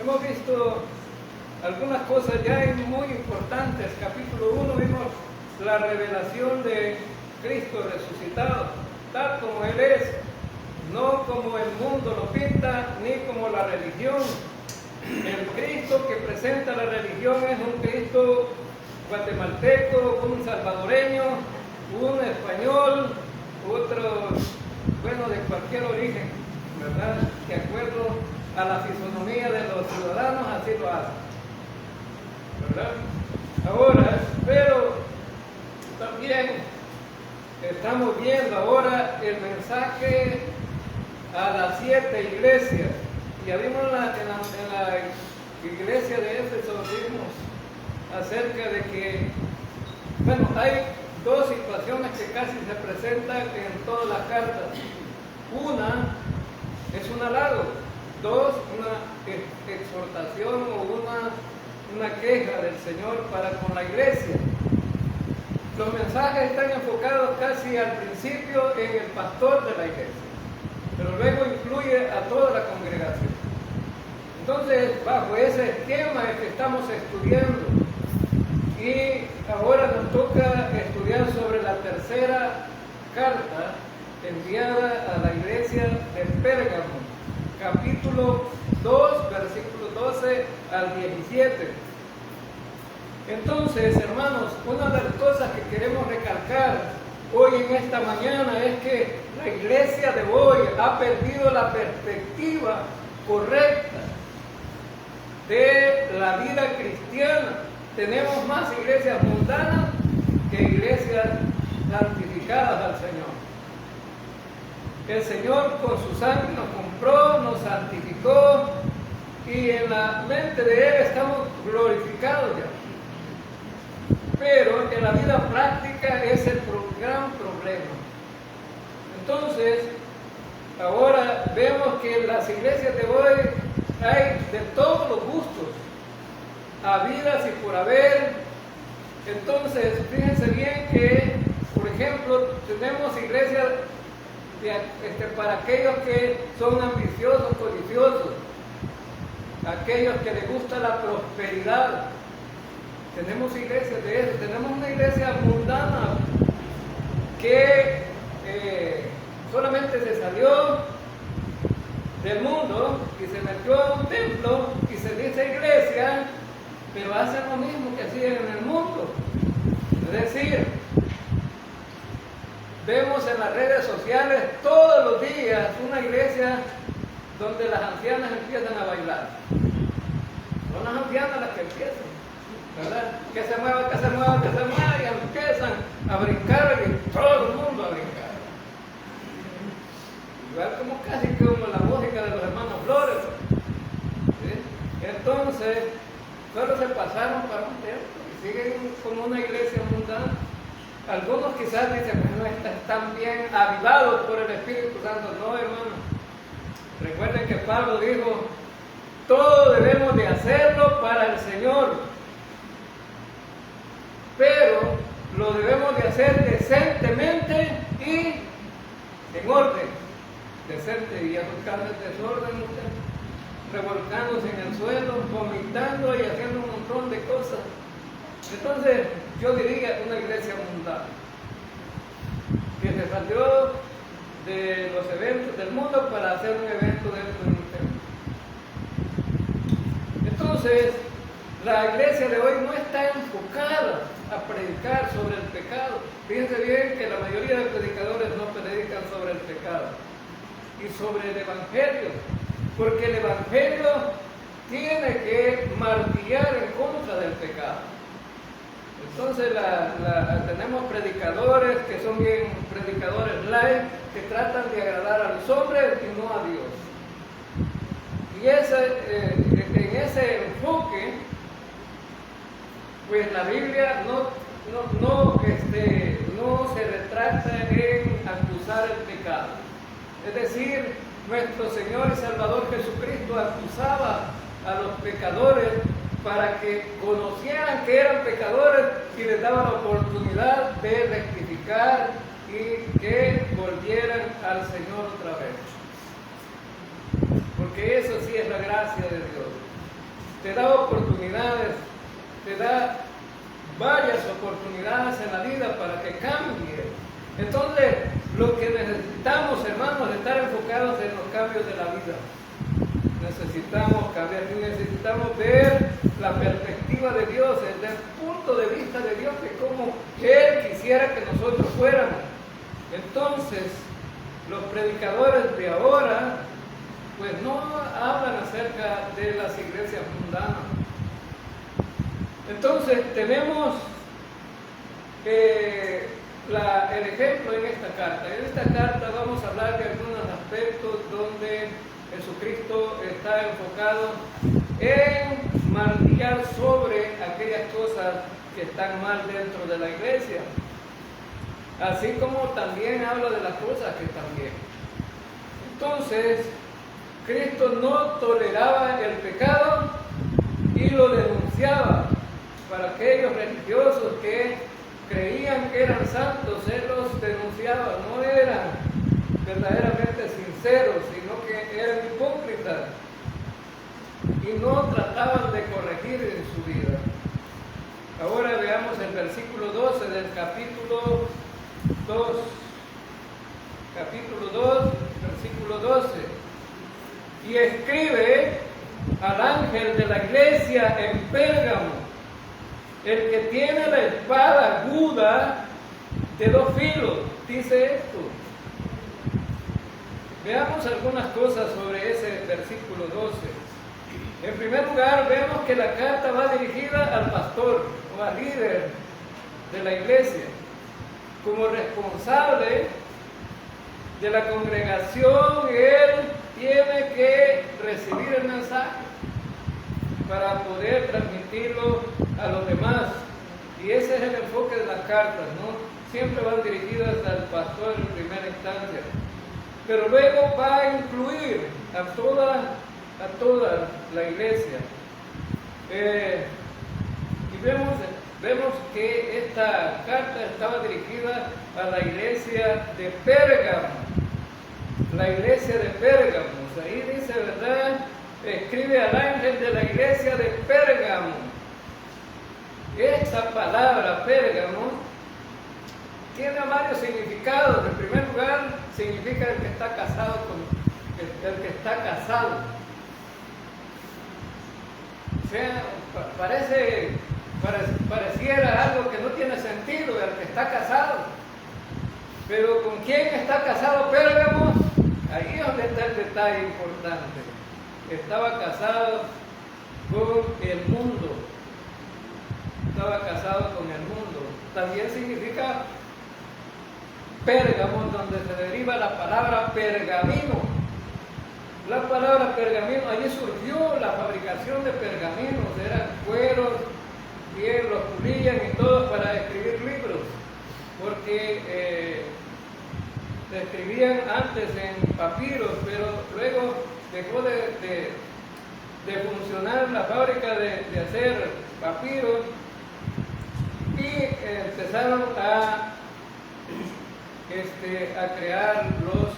hemos visto algunas cosas ya muy importantes. Capítulo 1 vimos la revelación de Cristo resucitado, tal como Él es, no como el mundo lo pinta, ni como la religión. El Cristo que presenta la religión es un Cristo guatemalteco, un salvadoreño, un español, otro, bueno, de cualquier origen, ¿verdad? De acuerdo a la fisonomía de los ciudadanos, así lo hacen, ¿verdad? Ahora, pero también estamos viendo ahora el mensaje a las 7 iglesias. Ya vimos en la iglesia de Éfeso, vimos acerca de que, bueno, hay dos situaciones que casi se presentan en todas las cartas. Una es un halago, dos, una exhortación o una queja del Señor para con la iglesia. Los mensajes están enfocados casi al principio en el pastor de la iglesia, pero luego incluye a toda la congregación. Entonces, bajo ese esquema es que estamos estudiando. Y ahora nos toca estudiar sobre la tercera carta enviada a la iglesia de Pérgamo, capítulo 2, versículos 12 al 17. Entonces, hermanos, una de las cosas que queremos recalcar hoy en esta mañana es que la iglesia de hoy ha perdido la perspectiva correcta de la vida cristiana. Tenemos más iglesias mundanas que iglesias santificadas al Señor. El Señor con su sangre nos compró, nos santificó y en la mente de Él estamos glorificados ya. Pero en la vida práctica es el gran problema. Entonces, ahora vemos que en las iglesias de hoy hay de todos los gustos, habidas y por haber. Entonces, fíjense bien que, por ejemplo, tenemos iglesias para aquellos que son ambiciosos, codiciosos, aquellos que les gusta la prosperidad. Tenemos iglesias de eso. Tenemos una iglesia mundana que solamente se salió del mundo y se metió a un templo y se dice iglesia, pero hacen lo mismo que hacían en el mundo. Es decir, vemos en las redes sociales todos los días una iglesia donde las ancianas empiezan a bailar. Son las ancianas las que empiezan, ¿verdad? Que se mueva, que se mueva, que se mueva, y empiezan a brincar y todo el mundo a brincar. Igual como casi como la música de los hermanos Flores. ¿Sí? Entonces, solo se pasaron para un templo y siguen como una iglesia mundana. Algunos quizás dicen, bueno, están bien avivados por el Espíritu Santo. No, hermano. Recuerden que Pablo dijo, todo debemos de hacerlo para el Señor, pero lo debemos de hacer decentemente y en orden. Decente y buscando el desorden, revolcándose en el suelo, vomitando y haciendo un montón de cosas. Entonces, yo diría una iglesia mundana que se salió de los eventos del mundo para hacer un evento dentro de un templo. Entonces, la iglesia de hoy no está enfocada a predicar sobre el pecado. Fíjense bien que la mayoría de predicadores no predican sobre el pecado y sobre el evangelio, porque el evangelio tiene que martillar en contra del pecado. Entonces tenemos predicadores que son bien predicadores light, que tratan de agradar a los hombres y no a Dios. Y en ese enfoque, pues la Biblia no se retracta en acusar el pecado. Es decir, nuestro Señor y Salvador Jesucristo acusaba a los pecadores para que conocieran que eran pecadores y les daba la oportunidad de rectificar y que volvieran al Señor otra vez. Porque eso sí es la gracia de Dios. te da oportunidades, te da varias oportunidades en la vida para que cambie. Entonces, lo que necesitamos, hermanos, es estar enfocados en los cambios de la vida. Necesitamos cambiar, necesitamos ver la perspectiva de Dios, desde el punto de vista de Dios, de cómo Él quisiera que nosotros fuéramos. Entonces, los predicadores de ahora, pues no hablan acerca de las iglesias mundanas. Entonces, tenemos el ejemplo en esta carta. En esta carta vamos a hablar de algunos aspectos donde Jesucristo está enfocado en martillar sobre aquellas cosas que están mal dentro de la iglesia, así como también habla de las cosas que están bien. Entonces, Cristo no toleraba el pecado y lo denunciaba. Para aquellos religiosos que creían que eran santos, Él los denunciaba. No eran verdaderamente sinceros, sino que eran hipócritas y no trataban de corregir en su vida. Ahora veamos el versículo 12 del capítulo 2. Capítulo 2, versículo 12. Y escribe al ángel de la iglesia en Pérgamo, el que tiene la espada aguda de 2 filos, dice esto. Veamos algunas cosas sobre ese versículo 12. En primer lugar, vemos que la carta va dirigida al pastor o al líder de la iglesia. Como responsable de la congregación, él tiene que recibir el mensaje para poder transmitirlo a los demás. Y ese es el enfoque de las cartas, ¿no? Siempre van dirigidas al pastor en primera instancia, pero luego va a incluir a toda la iglesia. Y vemos que esta carta estaba dirigida a la iglesia de Pérgamo. La iglesia de Pérgamo, ahí dice, ¿verdad? Escribe al ángel de la iglesia de Pérgamo. Esta palabra Pérgamo tiene varios significados. En primer lugar, significa el que está casado el que está casado. O sea, pareciera algo que no tiene sentido, el que está casado. Pero ¿con quién está casado Pérgamo? Ahí es donde está el detalle importante. Estaba casado con el mundo. Estaba casado con el mundo. También significa Pérgamo, donde se deriva la palabra pergamino. La palabra pergamino, allí surgió la fabricación de pergaminos, eran cueros, bien los pulían y todo para escribir libros, porque se escribían antes en papiros, pero luego dejó de funcionar la fábrica de hacer papiros y empezaron a crear los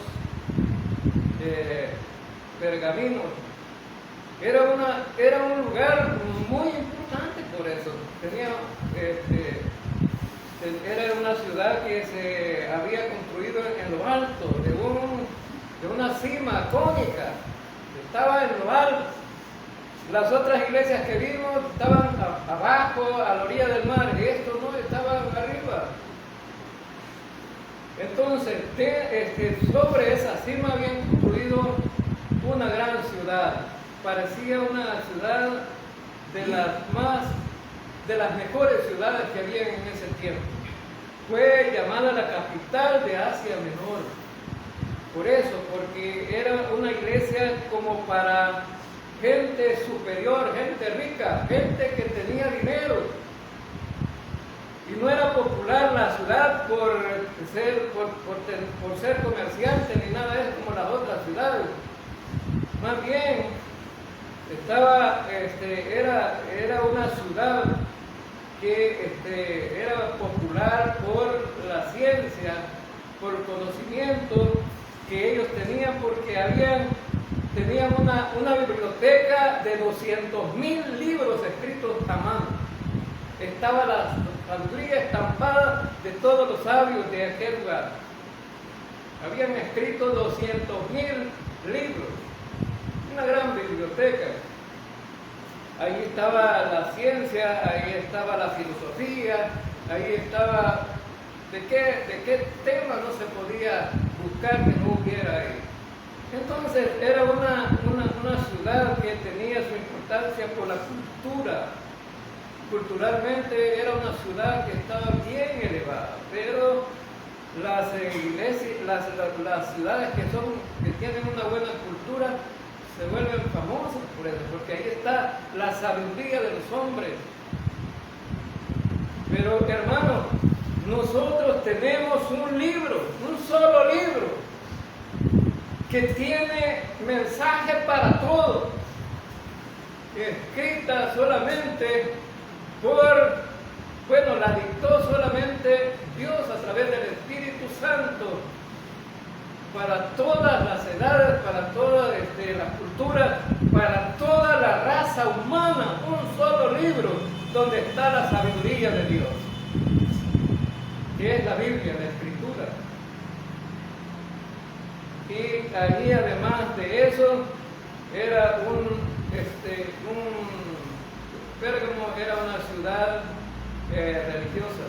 pergaminos. Era un lugar muy importante por eso. Era una ciudad que se había construido en lo alto, de una cima cónica. Estaba en lo alto. Las otras iglesias que vimos estaban abajo, a la orilla del mar, y esto no, estaba arriba. Entonces, sobre esa cima habían construido una gran ciudad. Parecía una ciudad de las mejores ciudades que había en ese tiempo. Fue llamada la capital de Asia Menor. Por eso, porque era una iglesia como para gente superior, gente rica, gente que tenía dinero. Y no era popular la ciudad por ser comerciante ni nada de eso como las otras ciudades. Más bien, era una ciudad que era popular por la ciencia, por el conocimiento que ellos tenían, porque habían tenían una biblioteca de 200.000 libros escritos a mano. Estaba la sabiduría estampada de todos los sabios de aquel lugar. Habían escrito 200.000 libros, una gran biblioteca. Ahí estaba la ciencia, ahí estaba la filosofía, ahí estaba... ¿De qué tema no se podía buscar que no hubiera ahí? Entonces era una ciudad que tenía su importancia por la cultura. Culturalmente era una ciudad que estaba bien elevada, pero las iglesias, las ciudades que tienen una buena cultura se vuelven famosas por eso, porque ahí está la sabiduría de los hombres. Pero hermanos, nosotros tenemos un libro, un solo libro, que tiene mensaje para todos, escrita solamente la dictó solamente Dios a través del Espíritu Santo, para todas las edades, para todas las culturas, para toda la raza humana, un solo libro donde está la sabiduría de Dios, que es la Biblia, la Escritura. Y allí, además de eso, era Pérgamo era una ciudad religiosa,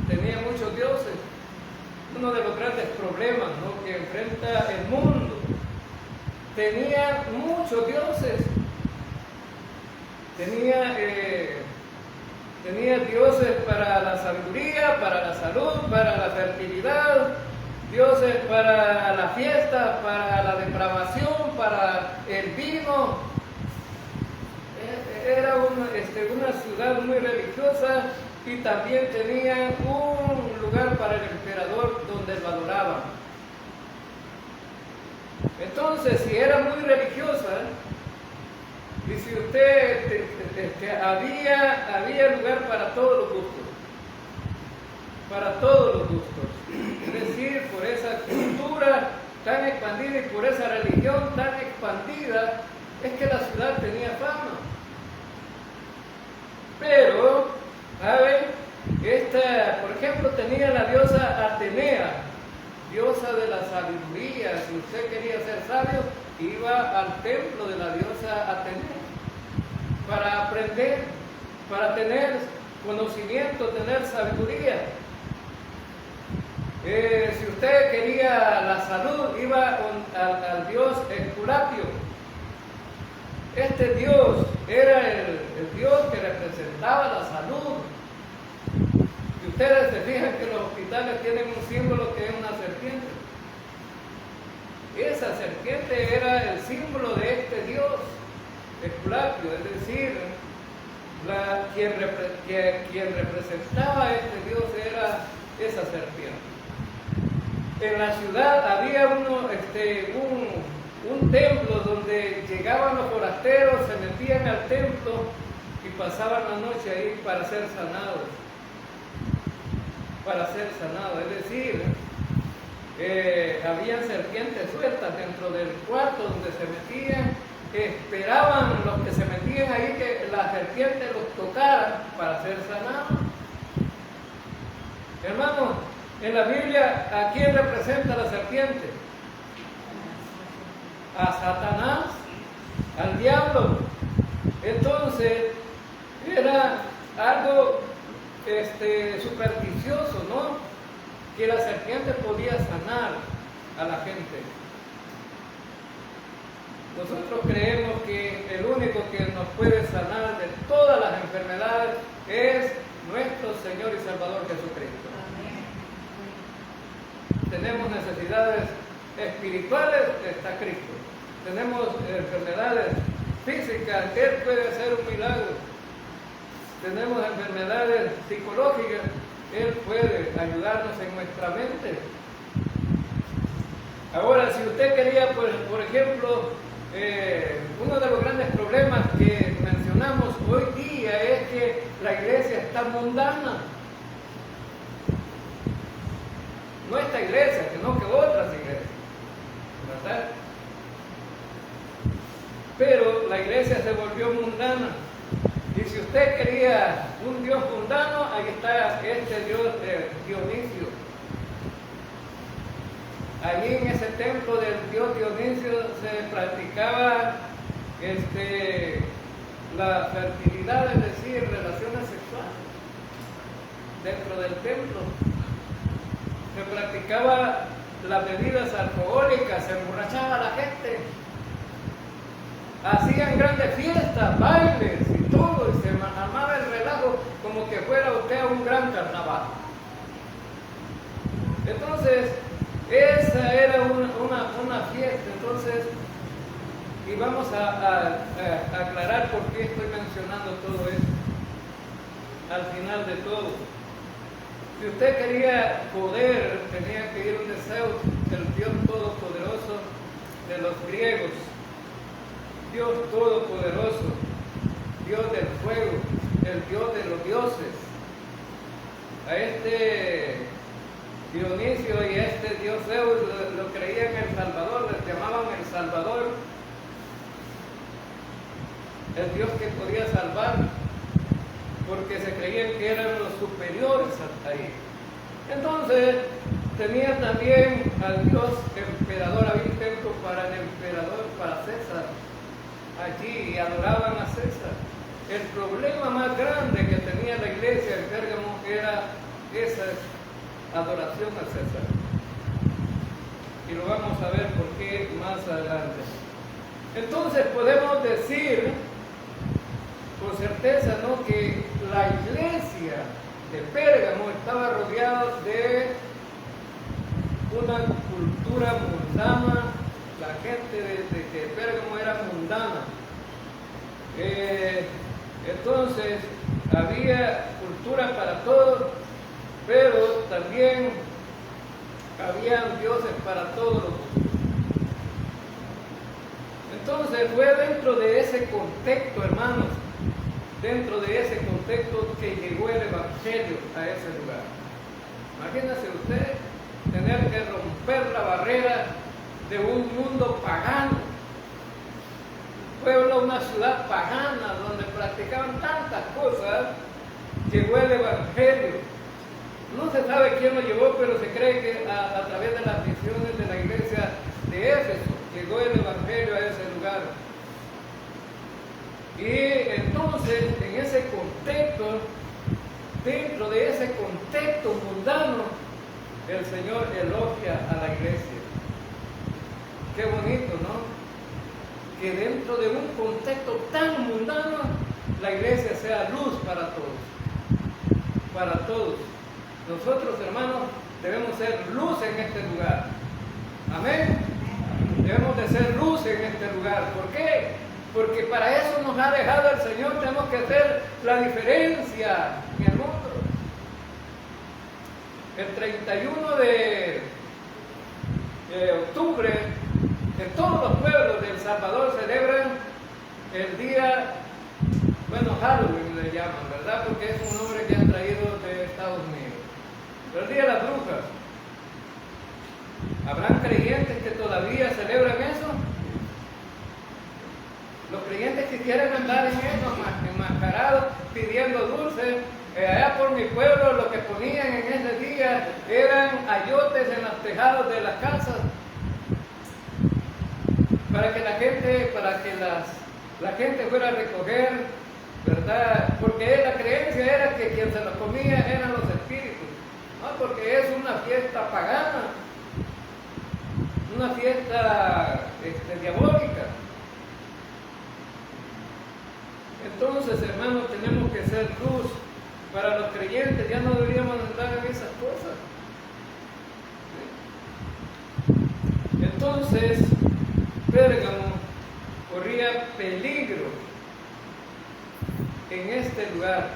tenía muchos dioses. Uno de los grandes problemas, ¿no?, que enfrenta el mundo, tenía muchos dioses. Tenía dioses para la sabiduría, para la salud, para la fertilidad, dioses para la fiesta, para la depravación, para el vino. Era una ciudad muy religiosa, y también tenía un lugar para el emperador donde lo adoraban. Entonces, si era muy religiosa, y si usted había lugar para todos los gustos, es decir, por esa cultura tan expandida y por esa religión tan expandida, es que la ciudad tenía fama. Pero, ¿saben? Por ejemplo, tenía la diosa Atenea, diosa de la sabiduría. Si usted quería ser sabio, iba al templo de la diosa Atenea para aprender, para tener conocimiento, tener sabiduría. Si usted quería la salud, iba al dios Esculapio. Este dios era el dios que representaba la salud. Y ustedes se fijan que los hospitales tienen un símbolo que es una serpiente. Esa serpiente era el símbolo de este dios, Esculapio, es decir, quien representaba a este dios era esa serpiente. En la ciudad había un templo donde llegaban los forasteros, se metían al templo y pasaban la noche ahí para ser sanados. Es decir, habían serpientes sueltas dentro del cuarto donde se metían, esperaban los que se metían ahí que la serpiente los tocara para ser sanados. Hermanos, en la Biblia, ¿a quién representa la serpiente? A Satanás, al diablo. Entonces, era algo supersticioso, ¿no?, que la serpiente podía sanar a la gente. Nosotros creemos que el único que nos puede sanar de todas las enfermedades es nuestro Señor y Salvador Jesucristo. Tenemos necesidades espirituales, está Cristo. Tenemos enfermedades físicas, Él puede hacer un milagro. Tenemos enfermedades psicológicas, Él puede ayudarnos en nuestra mente. Ahora, si usted quería, por ejemplo, uno de los grandes problemas que mencionamos hoy día es que la iglesia está mundana. No esta iglesia, sino que otras iglesias, ¿verdad? la iglesia se volvió mundana. Y si usted quería un Dios mundano, ahí está este Dios Dionisio. Allí en ese templo del Dios Dionisio se practicaba la fertilidad, es decir, relaciones sexuales dentro del templo. Se practicaba las bebidas alcohólicas, se emborrachaba la gente. Hacían grandes fiestas, bailes y todo, y se armaba el relajo como que fuera usted a un gran carnaval. Entonces, esa era una fiesta. Entonces, y vamos a aclarar por qué estoy mencionando todo esto al final de todo. Si usted quería poder, tenía que ir a un deseo del Dios Todopoderoso de los griegos. Dios Todopoderoso, Dios del fuego, el Dios de los dioses. A este Dionisio y a este Dios Zeus lo creían el Salvador, les llamaban el Salvador, el Dios que podía salvar, porque se creían que eran los superiores hasta ahí. Entonces, tenía también al Dios emperador, había un templo para el emperador, para César, allí, y adoraban a César. El problema más grande que tenía la iglesia en Pérgamo era esa adoración a César. Y lo vamos a ver por qué más adelante. Entonces podemos decir con certeza, ¿no?, que la iglesia de Pérgamo estaba rodeada de una cultura mundana. La gente de Pérgamo era mundana. Entonces había cultura para todos, pero también habían dioses para todos. Entonces fue dentro de ese contexto, hermanos, dentro de ese contexto que llegó el Evangelio a ese lugar. Imagínese usted tener que romper la barrera de un mundo pagano, pueblo, una ciudad pagana donde practicaban tantas cosas. Llegó el Evangelio. No se sabe quién lo llevó, pero se cree que a través de las misiones de la iglesia de Éfeso llegó el Evangelio a ese lugar. Y entonces, en ese contexto, dentro de ese contexto mundano, el Señor elogia a la iglesia. Qué bonito, ¿no? Que dentro de un contexto tan mundano, la iglesia sea luz para todos. Para todos. Nosotros, hermanos, debemos ser luz en este lugar. Amén. Debemos de ser luz en este lugar. ¿Por qué? Porque para eso nos ha dejado el Señor. Tenemos que hacer la diferencia en el mundo. El 31 de octubre, en todos los pueblos de El Salvador celebran el día, bueno, Halloween le llaman, ¿verdad? Porque es un nombre que han traído de Estados Unidos. Pero el día de las brujas. ¿Habrán creyentes que todavía celebran eso? Los creyentes que quieren andar en eso, enmascarados, pidiendo dulces. Allá por mi pueblo lo que ponían en ese día eran ayotes en los tejados de las casas. Para que la gente fuera a recoger, ¿verdad? Porque la creencia era que quien se los comía eran los espíritus, ¿no? Porque es una fiesta pagana, una fiesta diabólica. Entonces, hermanos, tenemos que ser luz para los creyentes. Ya no deberíamos andar en esas cosas. Entonces, Pérgamo corría peligro en este lugar.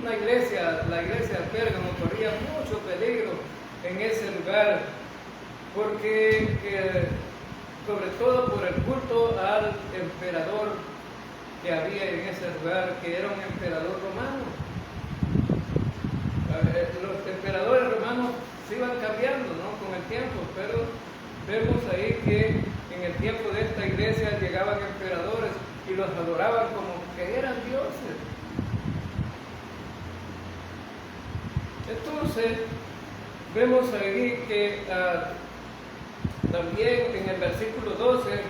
La iglesia de Pérgamo corría mucho peligro en ese lugar, porque sobre todo por el culto al emperador que había en ese lugar, que era un emperador romano. Los emperadores romanos se iban cambiando, ¿no?, con el tiempo, pero vemos ahí que en el tiempo de esta iglesia llegaban emperadores y los adoraban como que eran dioses. Entonces, vemos ahí que también en el versículo 12,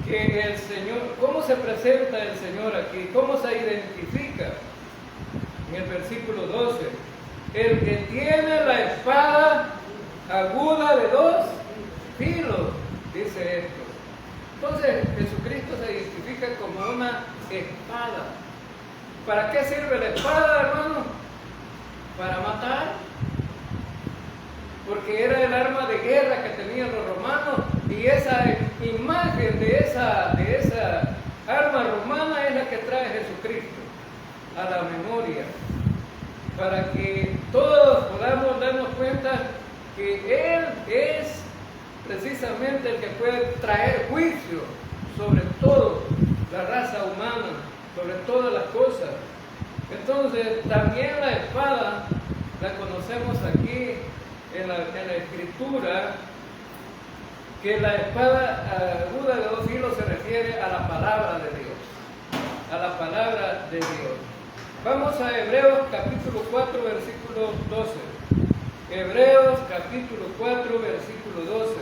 que el Señor, ¿cómo se presenta el Señor aquí? ¿Cómo se identifica? En el versículo 12, el que tiene la espada aguda de dos filos, dice esto. Entonces, Jesucristo se identifica como una espada. ¿Para qué sirve la espada, hermano? Para matar. Porque era el arma de guerra que tenían los romanos, y esa imagen de esa arma romana es la que trae Jesucristo a la memoria, para que todos podamos darnos cuenta que Él es precisamente el que puede traer juicio sobre todo la raza humana, sobre todas las cosas. Entonces, también la espada la conocemos aquí en la Escritura, que la espada aguda de dos filos se refiere a la palabra de Dios, a la palabra de Dios. Vamos a Hebreos capítulo 4, versículo 12. Hebreos capítulo 4, versículo 12.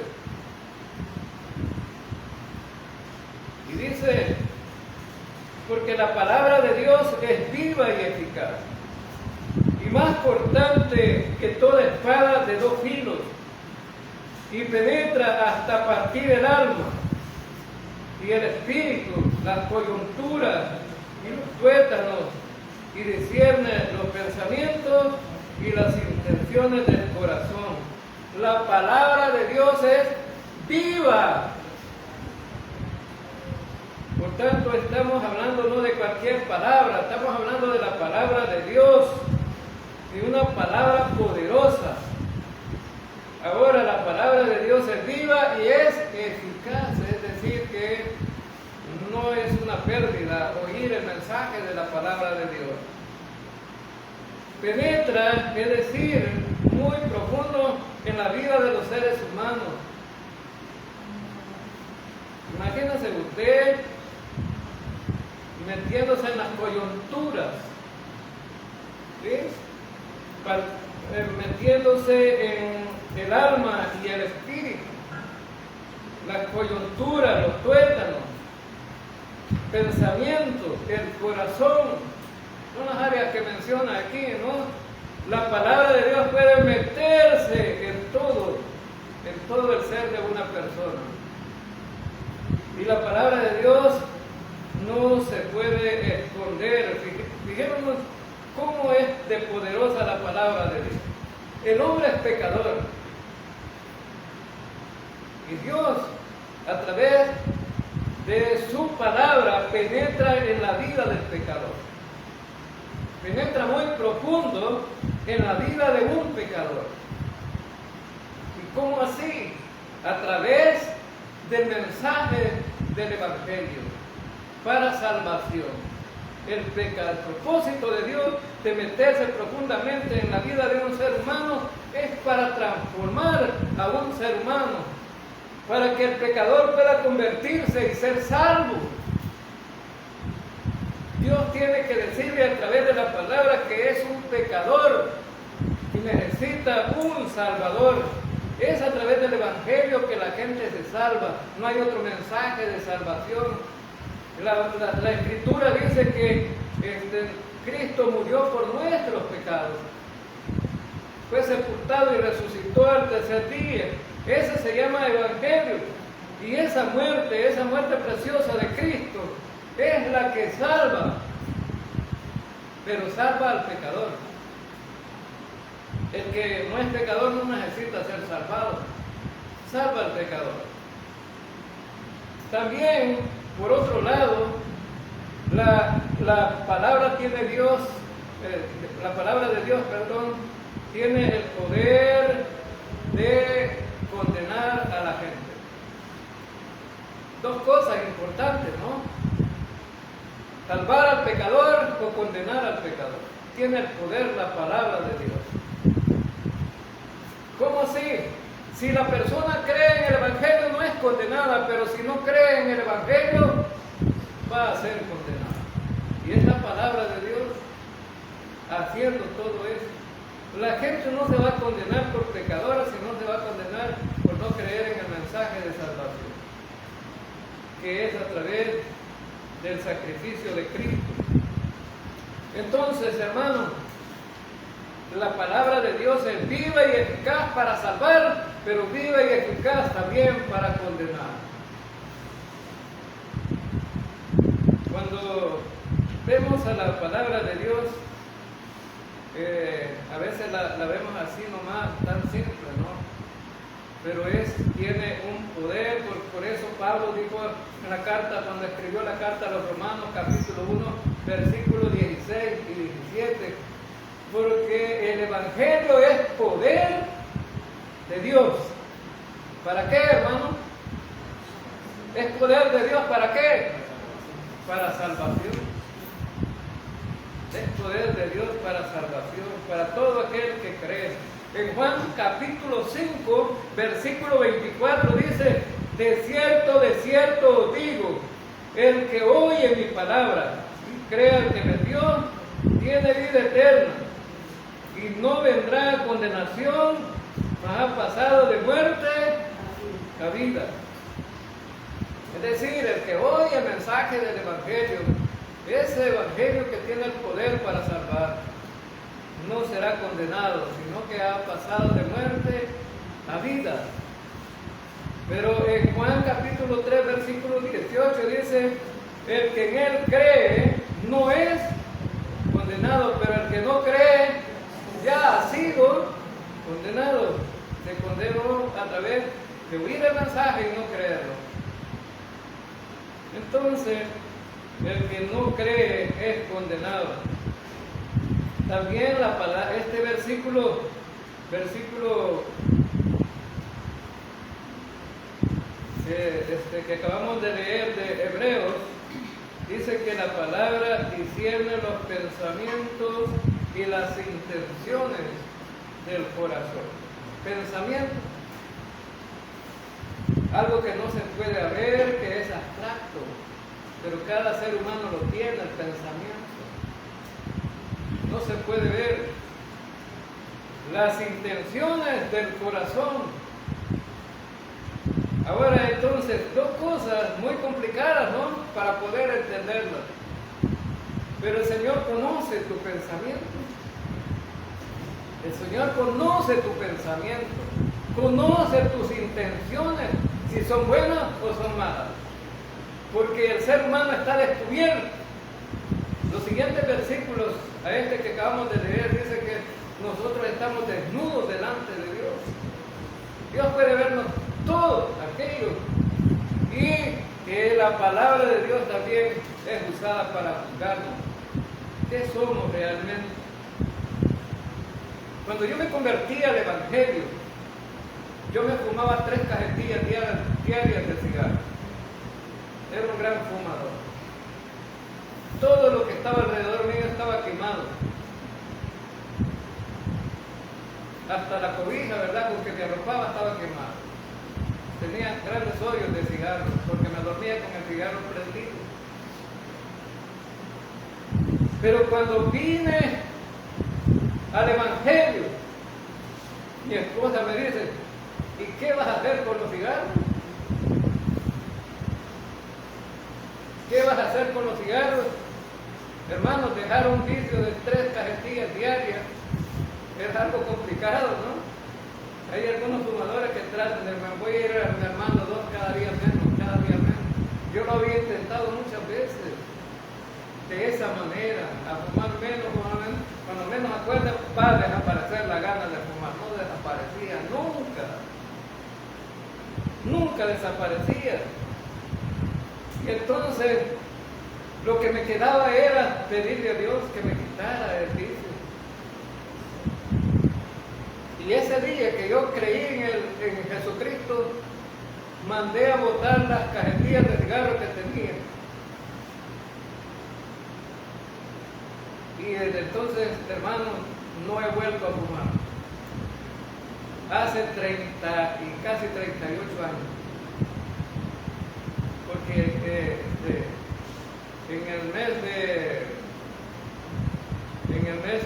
Y dice, porque la palabra de Dios es viva y eficaz, y más cortante que toda espada de dos filos, y penetra hasta partir el alma y el espíritu, las coyunturas y los tuétanos, y discierne los pensamientos y las intenciones del corazón. La palabra de Dios es viva. Por tanto, estamos hablando no de cualquier palabra, estamos hablando de la palabra de Dios, de una palabra poderosa. Ahora, la palabra de Dios es viva y es eficaz, es decir, que no es una pérdida oír el mensaje de la palabra de Dios. Penetra, es decir, muy profundo en la vida de los seres humanos. Imagínese usted metiéndose en las coyunturas, ¿sí? Metiéndose en el alma y el espíritu, las coyunturas, los tuétanos, pensamientos, el corazón, son las áreas que menciona aquí, ¿no? La palabra de Dios puede meterse en todo el ser de una persona. Y la palabra de Dios no se puede esconder. Fijémonos cómo es de poderosa la palabra de Dios. El hombre es pecador. Y Dios, a través de su palabra, penetra en la vida del pecador. Penetra muy profundo en la vida de un pecador. ¿Y cómo así? A través del mensaje del Evangelio para salvación. El propósito de Dios de meterse profundamente en la vida de un ser humano es para transformar a un ser humano, para que el pecador pueda convertirse y ser salvo. Dios tiene que decirle a través de la palabra que es un pecador y necesita un salvador. Es a través del Evangelio que la gente se salva. No hay otro mensaje de salvación. La Escritura dice que Cristo murió por nuestros pecados. Fue sepultado y resucitó al tercer día. Ese se llama Evangelio. Y esa muerte preciosa de Cristo, es la que salva, pero salva al pecador. El que no es pecador no necesita ser salvado, salva al pecador. También, por otro lado, la palabra tiene Dios, la palabra de Dios, tiene el poder de condenar a la gente. Dos cosas importantes, ¿no? Salvar al pecador o condenar al pecador. Tiene el poder la palabra de Dios. ¿Cómo así? Si la persona cree en el Evangelio no es condenada, pero si no cree en el Evangelio va a ser condenado. Y es la palabra de Dios haciendo todo eso. La gente no se va a condenar por pecadora, sino se va a condenar por no creer en el mensaje de salvación, que es a través del sacrificio de Cristo. Entonces, hermanos, la palabra de Dios es viva y eficaz para salvar, pero viva y eficaz también para condenar. Cuando vemos a la palabra de Dios, a veces la vemos así nomás, tan simple, ¿no? Pero tiene un poder, por eso Pablo dijo en la carta, cuando escribió la carta a los Romanos, capítulo 1, versículos 16 y 17, porque el Evangelio es poder de Dios. ¿Para qué, hermano? ¿Es poder de Dios para qué? Para salvación. Es poder de Dios para salvación, para todo aquel que cree. En Juan capítulo 5, versículo 24 dice: de cierto os digo, el que oye mi palabra y crea al que me dio, tiene vida eterna, y no vendrá a condenación, mas ha pasado de muerte a vida. Es decir, el que oye el mensaje del Evangelio, ese Evangelio que tiene el poder para salvar, no será condenado, sino que ha pasado de muerte a vida. Pero en Juan capítulo 3, versículo 18 dice: el que en él cree no es condenado, pero el que no cree ya ha sido condenado. Se condenó a través de oír el mensaje y no creerlo. Entonces, el que no cree es condenado. También este versículo que acabamos de leer de Hebreos, dice que la palabra discierne los pensamientos y las intenciones del corazón. Pensamiento, algo que no se puede ver, que es abstracto, pero cada ser humano lo tiene, el pensamiento. No se puede ver. Las intenciones del corazón. Ahora entonces, dos cosas muy complicadas, ¿no? Para poder entenderlas. Pero el Señor conoce tu pensamiento. El Señor conoce tu pensamiento. Conoce tus intenciones, si son buenas o son malas. Porque el ser humano está descubierto. Los siguientes versículos a este que acabamos de leer dice que nosotros estamos desnudos delante de Dios. Dios puede vernos todo aquello, y que la palabra de Dios también es usada para juzgarnos. ¿Qué somos realmente? Cuando yo me convertí al Evangelio, yo me fumaba 3 cajetillas diarias de cigarro. Era un gran fumador. Todo lo que estaba alrededor mío estaba quemado. Hasta la cobija, ¿verdad?, con que me arropaba estaba quemada. Tenía grandes hoyos de cigarro, porque me dormía con el cigarro prendido. Pero cuando vine al Evangelio, mi esposa me dice: ¿y qué vas a hacer con los cigarros? ¿Qué vas a hacer con los cigarros? Hermanos, dejar un vicio de 3 cajetillas diarias es algo complicado, ¿no? Hay algunos fumadores que tratan de: me voy a ir armando 2 cada día menos. Yo lo había intentado muchas veces, de esa manera, a fumar menos. Cuando menos me acuerdo, va a desaparecer la gana de fumar. No desaparecía, nunca desaparecía. Y entonces, lo que me quedaba era pedirle a Dios que me quitara el vicio. Y ese día que yo creí en Jesucristo, mandé a botar las cajetillas de cigarros que tenía. Y desde entonces, hermano, no he vuelto a fumar. Hace 30 y casi 38 años. Porque en el mes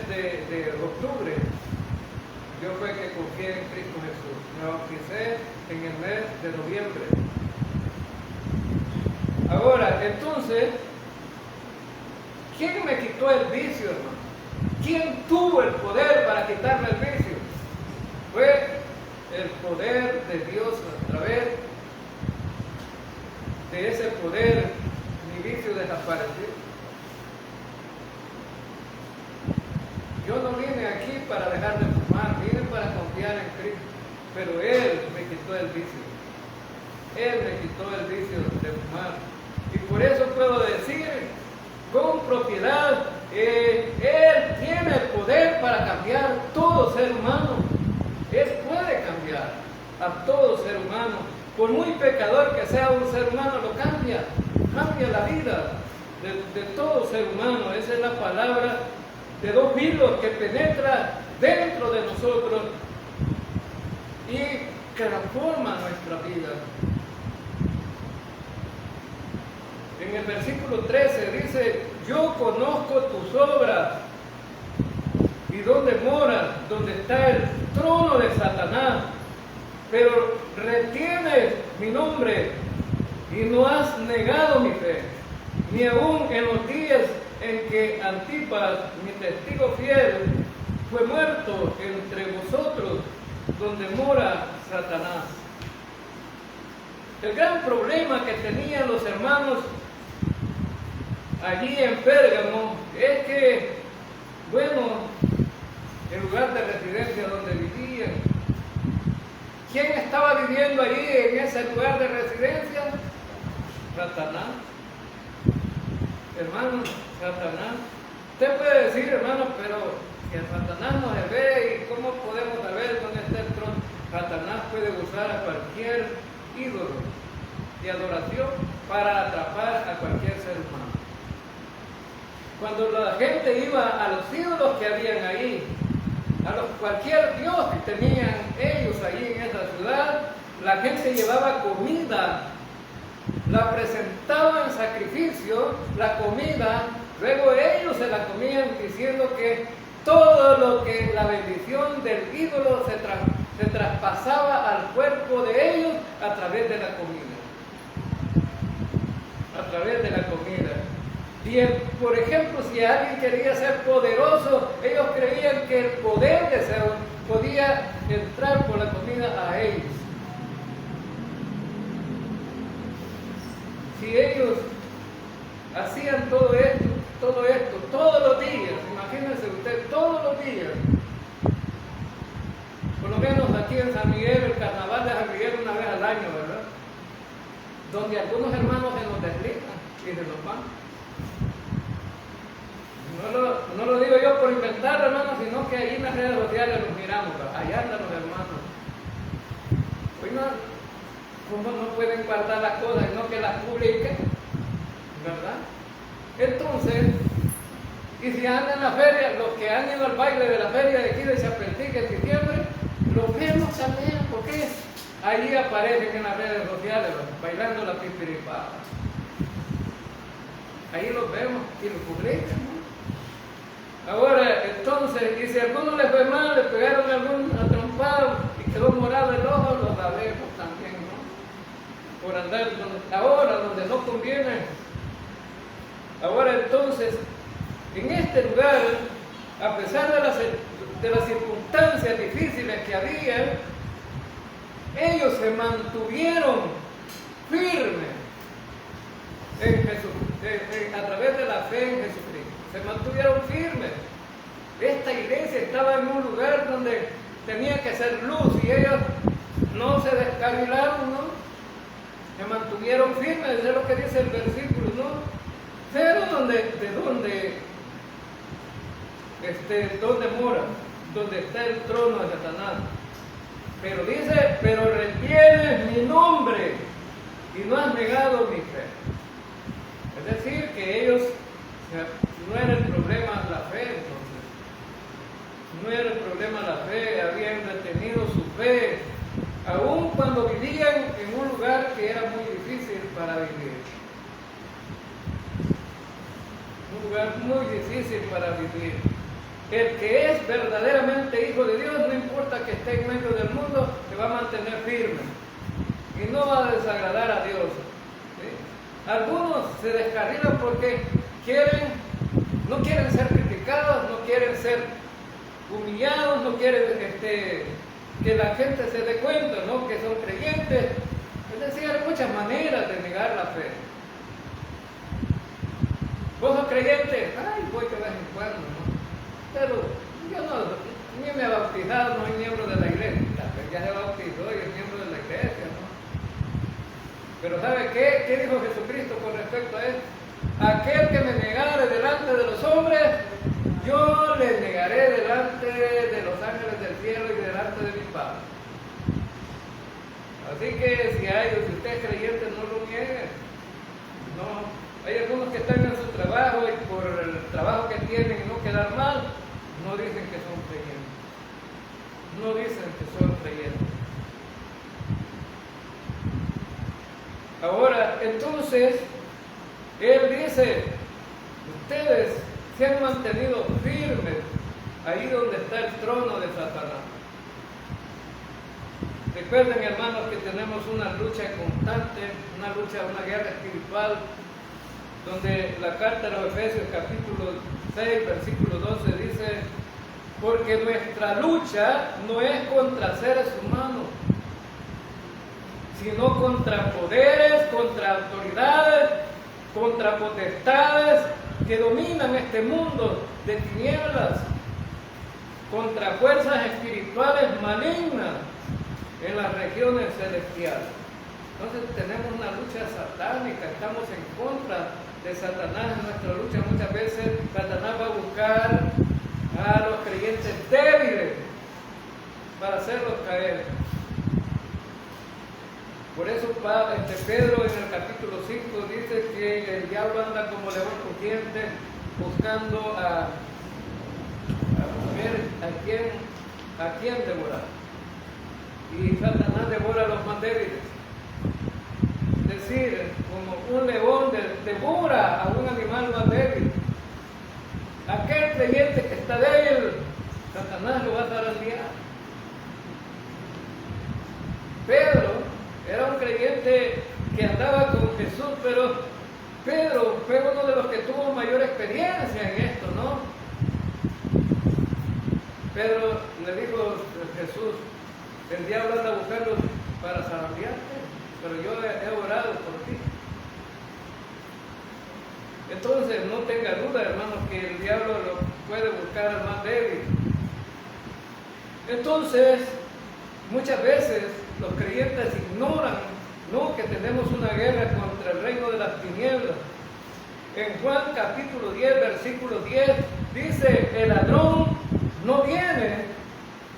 de octubre, yo fue que confié en Cristo Jesús. Me bauticé en el mes de noviembre. Ahora, entonces, ¿quién me quitó el vicio, hermano? ¿Quién tuvo el poder para quitarme el vicio? Fue el poder de Dios a través de ese poder, mi vicio desapareció. Yo no vine aquí para dejar de fumar, vine para confiar en Cristo, pero Él me quitó el vicio. Él me quitó el vicio de fumar. Y por eso puedo decir con propiedad, Él tiene el poder para cambiar todo ser humano. Él puede cambiar a todo ser humano. Por muy pecador que sea un ser humano, lo cambia la vida de todo ser humano. Esa es la palabra de dos filos que penetra dentro de nosotros y transforma nuestra vida. En el versículo 13 dice: yo conozco tus obras y dónde moras, donde está el trono de Satanás, pero retienes mi nombre y no has negado mi fe, ni aun en los días en que Antipas, mi testigo fiel, fue muerto entre vosotros, donde mora Satanás. El gran problema que tenían los hermanos allí en Pérgamo es que, bueno, el lugar de residencia donde vivían, ¿quién estaba viviendo allí en ese lugar de residencia? Satanás. Hermanos, Satanás. Usted puede decir, hermano, pero que Satanás no se ve, y cómo podemos saber dónde está el trono. Satanás puede usar a cualquier ídolo de adoración para atrapar a cualquier ser humano. Cuando la gente iba a los ídolos que habían ahí, cualquier dios que tenían ellos allí en esa ciudad, la gente llevaba comida, la presentaba en sacrificio, la comida, luego ellos se la comían diciendo que todo lo que la bendición del ídolo se traspasaba al cuerpo de ellos a través de la comida. A través de la comida. Y por ejemplo, si alguien quería ser poderoso, ellos creían que el poder de ser podía entrar por la comida a ellos. Si ellos hacían todo esto, todos los días, imagínense usted, todos los días, por lo menos aquí en San Miguel, el carnaval de San Miguel una vez al año, ¿verdad? Donde algunos hermanos se nos desligan y se nos van. No lo digo yo por inventar, hermanos, sino que ahí en las redes sociales los miramos, allá andan los hermanos. Hoy ¿cómo no pueden guardar las cosas y no que las publiquen? ¿Verdad? Entonces, y si andan en la feria, los que han ido al baile de la feria de aquí de Chapeltique en diciembre, los vemos también, porque allí aparecen en las redes sociales, bailando la pipiripada. Ahí los vemos y los publican, ¿no? Ahora, entonces, y si a alguno le fue mal, le pegaron algún atrompado y quedó morado el ojo, lo sabemos también, ¿no? Por andar ahora donde no conviene. Ahora, entonces, en este lugar, a pesar de las circunstancias difíciles que había, ellos se mantuvieron firmes en Jesús, a través de la fe en Jesucristo. Se mantuvieron firmes. Esta iglesia estaba en un lugar donde tenía que ser luz y ellos no se descarrilaron, ¿no? Se mantuvieron firmes, eso es lo que dice el versículo, ¿no? Pero donde mora, donde está el trono de Satanás. Pero dice, pero retienes mi nombre y no has negado mi fe. Es decir, que ellos, no era el problema la fe, entonces. No era el problema la fe, habían retenido su fe, aun cuando vivían en un lugar que era muy difícil para vivir. lugar muy difícil para vivir. El que es verdaderamente hijo de Dios, no importa que esté en medio del mundo, se va a mantener firme y no va a desagradar a Dios. ¿Sí? Algunos se descarrilan porque no quieren ser criticados, no quieren ser humillados, no quieren que la gente se dé cuenta, ¿no?, que son creyentes. Es decir, hay muchas maneras de negar la fe. ¿Vos sos creyente? Ay, voy de vez en cuando, ¿no? Pero yo ni me he bautizado, no soy miembro de la iglesia. Ya se bautizó y es miembro de la iglesia, ¿no? Pero ¿sabe qué? ¿Qué dijo Jesucristo con respecto a esto? Aquel que me negare delante de los hombres, yo le negaré delante de los ángeles del cielo y delante de mi Padre. Así que si usted es creyente, no lo niegue. No. Hay algunos que están en su trabajo y por el trabajo que tienen y no quedar mal, no dicen que son creyentes. No dicen que son creyentes. Ahora, entonces, él dice, ustedes se han mantenido firmes ahí donde está el trono de Satanás. Recuerden, hermanos, que tenemos una lucha constante, una guerra espiritual, donde la carta de los Efesios capítulo 6, versículo 12 dice, porque nuestra lucha no es contra seres humanos, sino contra poderes, contra autoridades, contra potestades que dominan este mundo de tinieblas, contra fuerzas espirituales malignas en las regiones celestiales. Entonces tenemos una lucha satánica, estamos en contra de Satanás en nuestra lucha. Muchas veces Satanás va a buscar a los creyentes débiles para hacerlos caer. Por eso Pedro en el capítulo 5 dice que el diablo anda como león rugiente buscando a ver a quién devorar. Y Satanás devora a los más débiles. Es decir, como un león devora a un animal más débil. Aquel creyente que está débil, Satanás lo va a zarandear. Pedro era un creyente que andaba con Jesús, pero Pedro fue uno de los que tuvo mayor experiencia en esto, ¿no? Pedro le dijo a Jesús, el diablo anda buscando para zarandearte, pero yo he orado por ti. Entonces no tenga duda, hermanos, que el diablo lo puede buscar al más débil. Entonces, muchas veces los creyentes ignoran, ¿no?, que tenemos una guerra contra el reino de las tinieblas. En Juan capítulo 10, versículo 10, dice, el ladrón no viene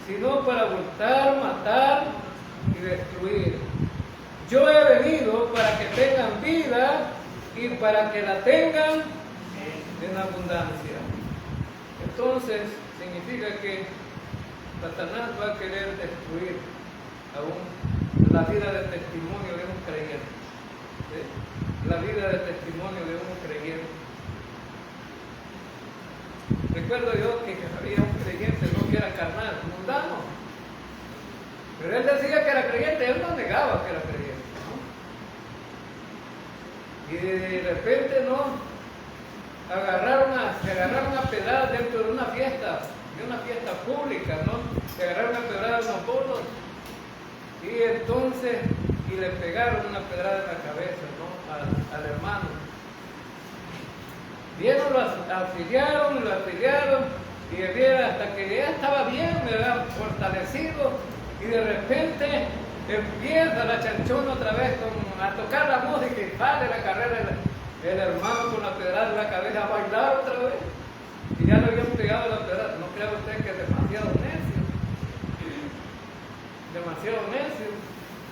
sino para hurtar, matar y destruir. Yo he venido para que tengan vida y para que la tengan en abundancia. Entonces, significa que Satanás va a querer destruir aún la vida de testimonio de un creyente. ¿Sí? La vida de testimonio de un creyente. Recuerdo yo que había un creyente, no que era carnal, mundano. Pero él decía que era creyente, él no negaba que era creyente, ¿no? Y de repente, ¿no?, se agarraron a pedradas dentro de una fiesta pública, ¿no? Se agarraron a pedradas a unos bolos y entonces, le pegaron una pedrada en la cabeza, ¿no?, al hermano. Vieron, lo afiliaron y hasta que ya estaba bien, me había fortalecido, y de repente empieza la chanchona otra vez a tocar la música y sale la carrera el hermano con la pedrada en la cabeza a bailar otra vez, y ya le habían pegado la pedrada. No crea usted que es demasiado necio.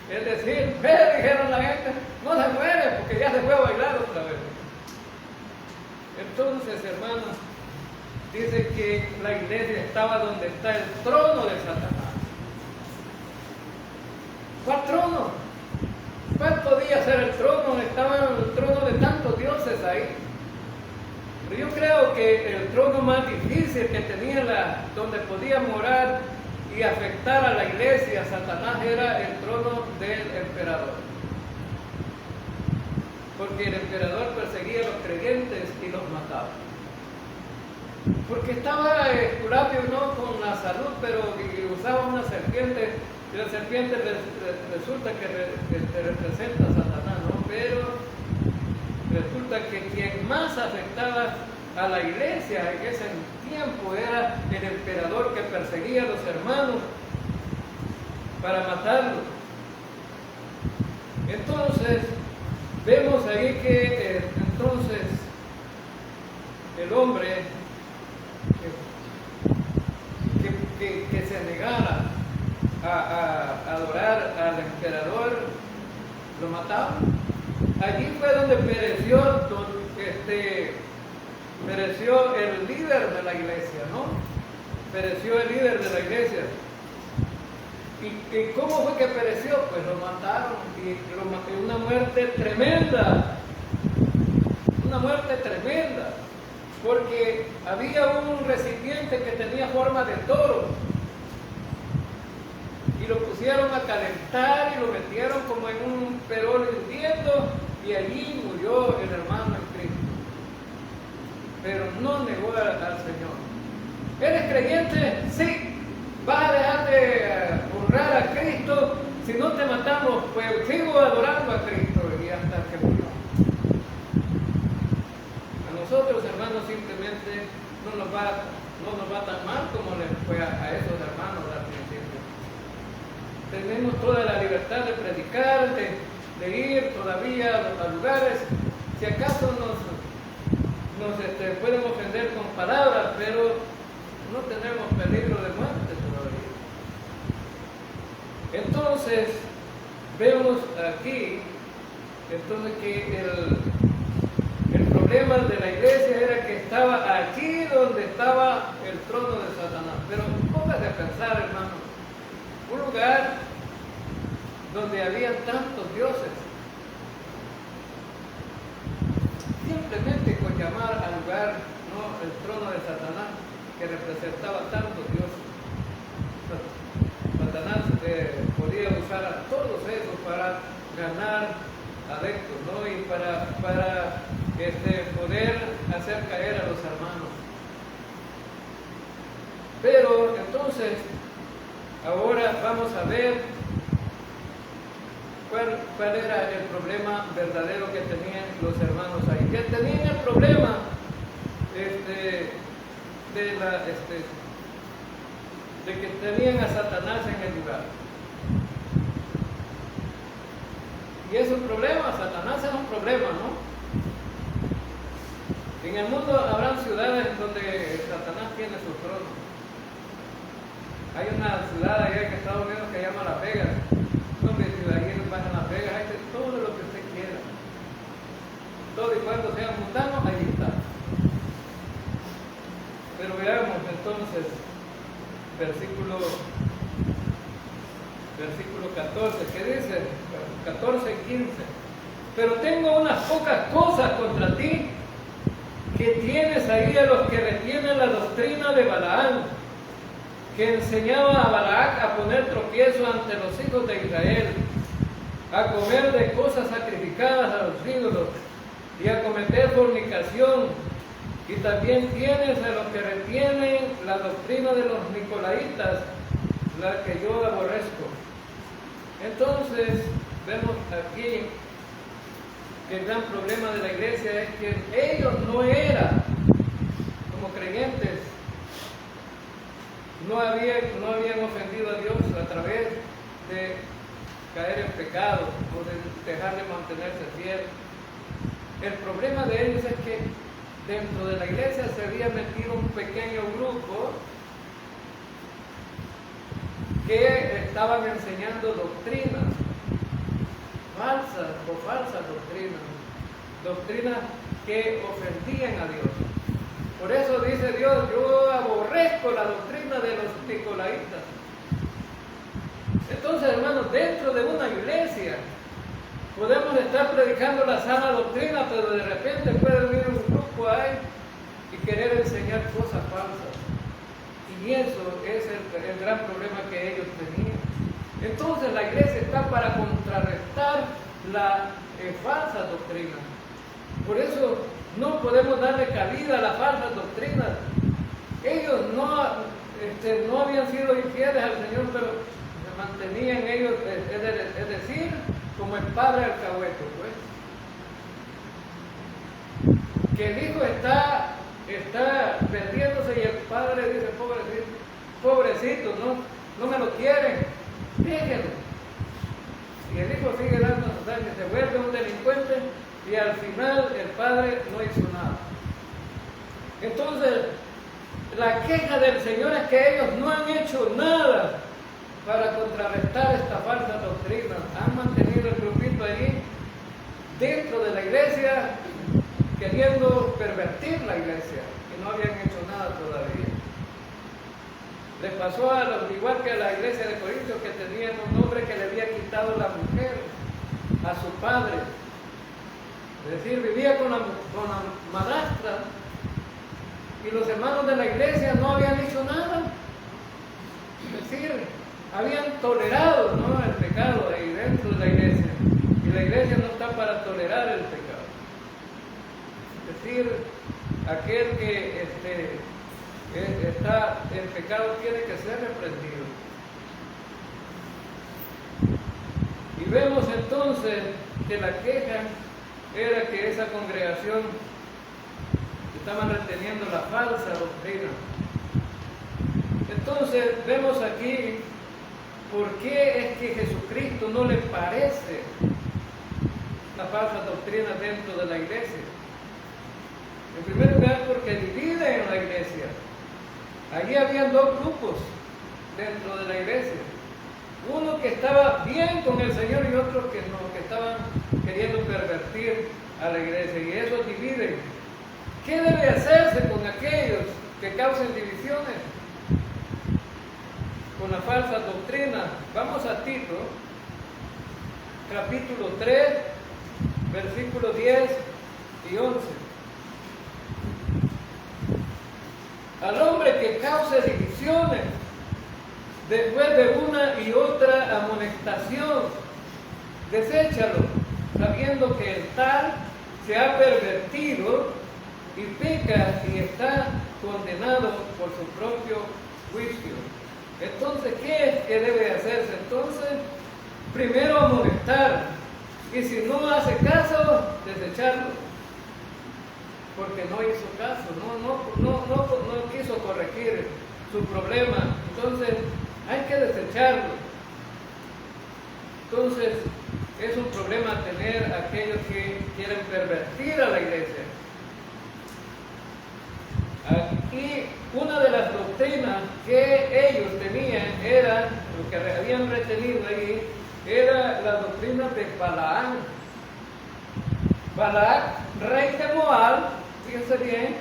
Es decir, dijeron la gente, no se muere porque ya se fue a bailar otra vez. Entonces, hermanos, dice que la iglesia estaba donde está el trono de Satanás. ¿Cuál trono? ¿Cuál podía ser el trono? Estaba el trono de tantos dioses ahí. Pero yo creo que el trono más difícil que tenía, donde podía morar y afectar a la iglesia, Satanás, era el trono del emperador. Porque el emperador perseguía a los creyentes y los mataba. Porque estaba Esculapio, ¿no?, con la salud, pero usaba una serpiente, y la serpiente resulta que representa a Satanás, ¿no? Pero resulta que quien más afectaba a la iglesia en ese tiempo era el emperador, que perseguía a los hermanos para matarlos. Entonces, vemos ahí que entonces el hombre que se negara a adorar al emperador, lo mataban. Allí fue donde pereció el líder de la iglesia, ¿no? Pereció el líder de la iglesia. ¿Y cómo fue que pereció? Pues lo mataron, y una muerte tremenda. Una muerte tremenda. Porque había un recipiente que tenía forma de toro. Y lo pusieron a calentar y lo metieron como en un perol hirviendo, y allí murió el hermano en Cristo. Pero no negó al Señor. ¿Eres creyente? Sí. ¿Vas a dejar de honrar a Cristo? Si no te matamos, pues sigo adorando a Cristo, y hasta que murió. A nosotros, hermanos, simplemente no nos va tan mal como les fue a esos hermanos al principio. Tenemos toda la libertad de predicar, de ir todavía a lugares. Si acaso nos pueden ofender con palabras, pero no tenemos peligro de muerte todavía. Entonces, vemos aquí que el problema de la iglesia era que estaba allí donde estaba el trono de Satanás. Pero póngase a pensar, hermano, un lugar donde había tantos dioses. Simplemente con llamar al lugar, ¿no?, el trono de Satanás, que representaba tantos dioses. Satanás podía usar a todos esos para ganar adeptos, ¿no?, y para poder hacer caer a los hermanos. Pero entonces, ahora vamos a ver cuál era el problema verdadero que tenían los hermanos ahí. Que tenían el problema de que tenían a Satanás en el lugar. Y es un problema, Satanás es un problema, ¿no? En el mundo habrán ciudades donde Satanás tiene su trono. Hay una ciudad allá en Estados Unidos que se llama Las Vegas, donde ciudadanos van a Las Vegas, hay todo lo que usted quiera. Todo y cuando sea mundano, ahí está. Pero veamos entonces versículo 14, ¿qué dice? 14 y 15. Pero tengo unas pocas cosas contra ti, que tienes ahí a los que retienen la doctrina de Balaam, que enseñaba a Balac a poner tropiezo ante los hijos de Israel, a comer de cosas sacrificadas a los ídolos y a cometer fornicación. Y también tienes a los que retienen la doctrina de los nicolaitas, la que yo aborrezco. Entonces, vemos aquí que el gran problema de la iglesia es que ellos no eran, como creyentes, no habían ofendido a Dios a través de caer en pecado o de dejar de mantenerse fiel. El problema de ellos es que dentro de la iglesia se había metido un pequeño grupo que estaban enseñando doctrinas falsas doctrinas que ofendían a Dios. Por eso dice Dios: yo aborrezco la doctrina de los nicolaitas. Entonces, hermanos, dentro de una iglesia podemos estar predicando la sana doctrina, pero de repente puede venir un grupo ahí Y eso es el gran problema que ellos tenían. Entonces la iglesia está para contrarrestar la falsa doctrina. Por eso no podemos darle cabida a las falsas doctrinas. Ellos no habían sido infieles al Señor, pero se mantenían ellos, es decir, como el padre alcahueto, pues. Que el hijo está perdiéndose y el padre dice, pobrecito, no me lo quieren, déjenlo. Y el hijo sigue dando sus años, se vuelve un delincuente y al final el padre no hizo nada. Entonces, la queja del Señor es que ellos no han hecho nada para contrarrestar esta falsa doctrina. Han mantenido el grupito ahí dentro de la iglesia, queriendo pervertir la iglesia, y no habían hecho nada todavía. Les pasó igual que a la iglesia de Corintios, que tenían un hombre que le había quitado la mujer a su padre. Es decir, vivía con la madrastra, y los hermanos de la iglesia no habían hecho nada. Es decir, habían tolerado, ¿no?, el pecado ahí dentro de la iglesia, y la iglesia no está para tolerar el pecado. Es decir, aquel que está en pecado tiene que ser reprendido. Y vemos entonces que la queja era que esa congregación estaban reteniendo la falsa doctrina. Entonces vemos aquí por qué es que Jesucristo no le parece la falsa doctrina dentro de la iglesia. En primer lugar, porque divide en la iglesia. Allí habían dos grupos dentro de la iglesia. Uno que estaba bien con el Señor y otro que no, que estaban queriendo pervertir a la iglesia. Y eso divide. ¿Qué debe hacerse con aquellos que causen divisiones? Con la falsa doctrina. Vamos a Tito, capítulo 3, versículos 10 y 11. Al hombre que cause divisiones después de una y otra amonestación, deséchalo, sabiendo que el tal se ha pervertido y peca y está condenado por su propio juicio. Entonces, ¿qué es que debe hacerse? Entonces, primero amonestar, y si no hace caso, desecharlo. Porque no hizo caso, no quiso corregir su problema. Entonces hay que desecharlo. Entonces es un problema tener aquellos que quieren pervertir a la iglesia. Aquí una de las doctrinas que ellos tenían era, lo que habían retenido ahí, era la doctrina de Balaam. Balaam, rey de Moab. Fíjense bien,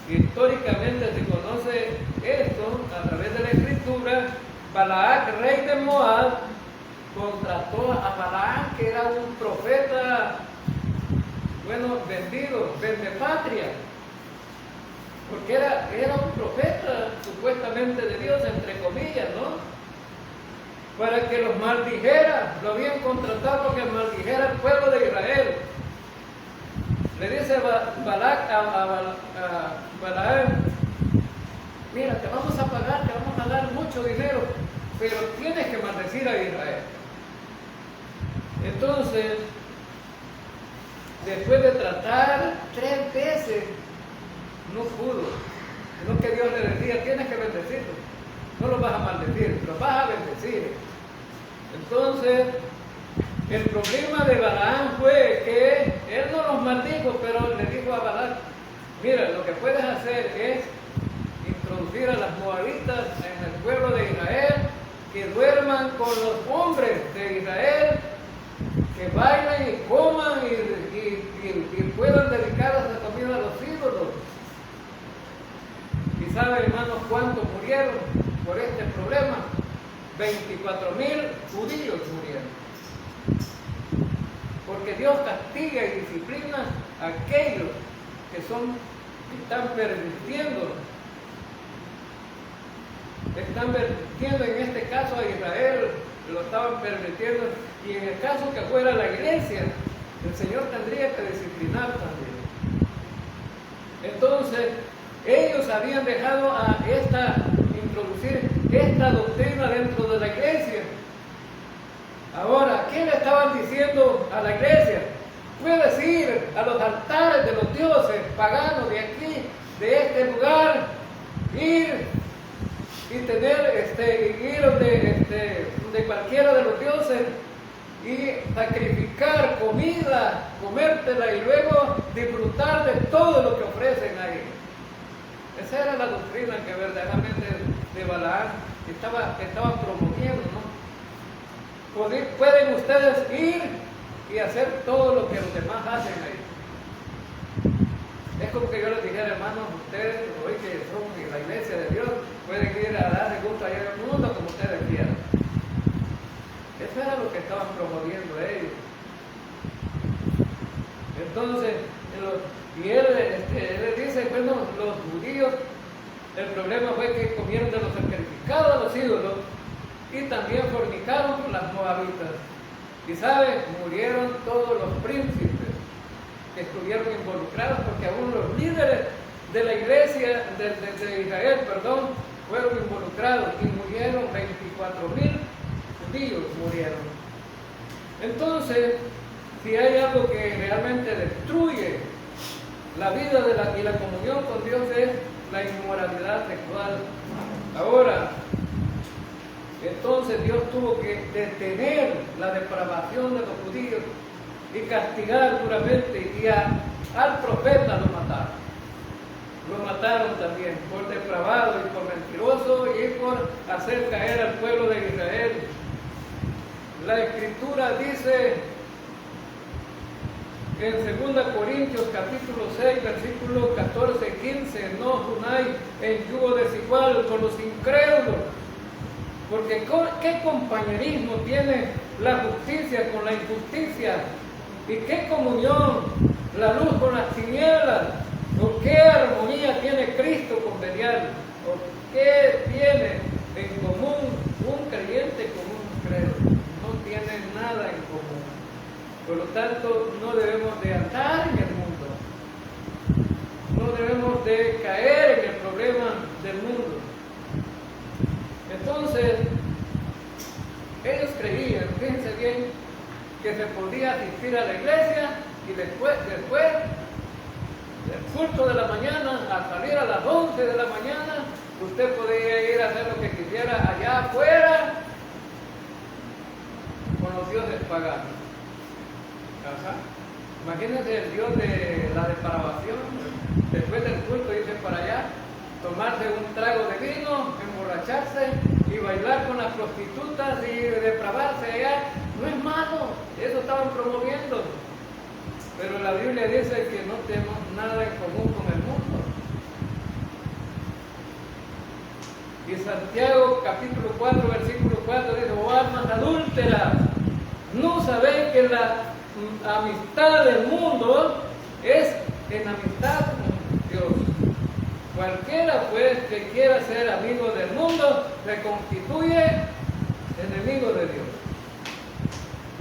históricamente se conoce esto a través de la escritura. Balac, rey de Moab, contrató a Balaam, que era un profeta, vendido, vendepatria, porque era un profeta supuestamente de Dios, entre comillas, ¿no? Para que los maldijera, lo habían contratado para que maldijera al pueblo de Israel. Le dice Balac a Balaam, mira, te vamos a pagar, te vamos a dar mucho dinero, pero tienes que maldecir a Israel. Entonces, después de tratar 3 veces, no pudo. No que Dios le decía, tienes que bendecirlo. No lo vas a maldecir, lo vas a bendecir. Entonces, el problema de Balaam fue que él no los maldijo, pero le dijo a Balac, mira, lo que puedes hacer es introducir a las moabitas en el pueblo de Israel, que duerman con los hombres de Israel, que bailen y coman y puedan dedicar a esa comida a los ídolos. ¿Y saben, hermanos, cuántos murieron por este problema? 24,000 judíos murieron. Porque Dios castiga y disciplina a aquellos que están pervirtiendo están permitiendo en este caso a Israel, lo estaban permitiendo, y en el caso que fuera la iglesia, el Señor tendría que disciplinar también. Entonces, ellos habían dejado introducir esta doctrina dentro de la iglesia. Ahora, ¿qué le estaban diciendo a la iglesia? Puedes ir a los altares de los dioses paganos de aquí, de este lugar, ir y ir donde cualquiera de los dioses y sacrificar comida, comértela y luego disfrutar de todo lo que ofrecen ahí. Esa era la doctrina que verdaderamente de Balaam estaba promoviendo, ¿no? Pueden ustedes ir y hacer todo lo que los demás hacen ahí. Es como que yo les dijera, hermanos, ustedes, hoy que son la iglesia de Dios, pueden ir a darle gusto allá en el mundo como ustedes quieran. Eso era lo que estaban promoviendo ellos. Entonces, él les dice, bueno, los judíos, el problema fue que comieron de los sacrificados a los ídolos y también fornicaron con las moabitas. Y saben, murieron todos los príncipes que estuvieron involucrados, porque aún los líderes de la iglesia de Israel, fueron involucrados y murieron 24,000 judíos murieron. Entonces, si hay algo que realmente destruye la vida y la comunión con Dios es la inmoralidad sexual. Ahora, entonces Dios tuvo que detener la depravación de los judíos y castigar duramente, y al profeta lo mataron. Lo mataron también por depravado y por mentiroso y por hacer caer al pueblo de Israel. La Escritura dice en 2 Corintios capítulo 6, versículo 14 y 15, no os unáis en yugo desigual con los incrédulos, porque ¿qué compañerismo tiene la justicia con la injusticia? ¿Y qué comunión la luz con las tinieblas? ¿O qué armonía tiene Cristo con Belial? ¿O qué tiene en común un creyente con un incrédulo? No tiene nada en común. Por lo tanto, no debemos de andar en el mundo. No debemos de caer en el problema del mundo. Entonces, ellos creían, fíjense bien, que se podía asistir a la iglesia y después del culto de la mañana, al salir a las 11 de la mañana, usted podía ir a hacer lo que quisiera allá afuera con los dioses paganos. Ajá. Imagínense el Dios de la depravación, después del culto irse para allá, tomarse un trago de vino, emborracharse y bailar con las prostitutas y depravarse allá. No es malo, eso estaban promoviendo. Pero la Biblia dice que no tenemos nada en común con el mundo. Y Santiago capítulo 4, versículo 4 dice, oh almas adúlteras, ¿no sabéis que la amistad del mundo es enemistad con Dios? Cualquiera pues que quiera ser amigo del mundo se constituye enemigo de Dios.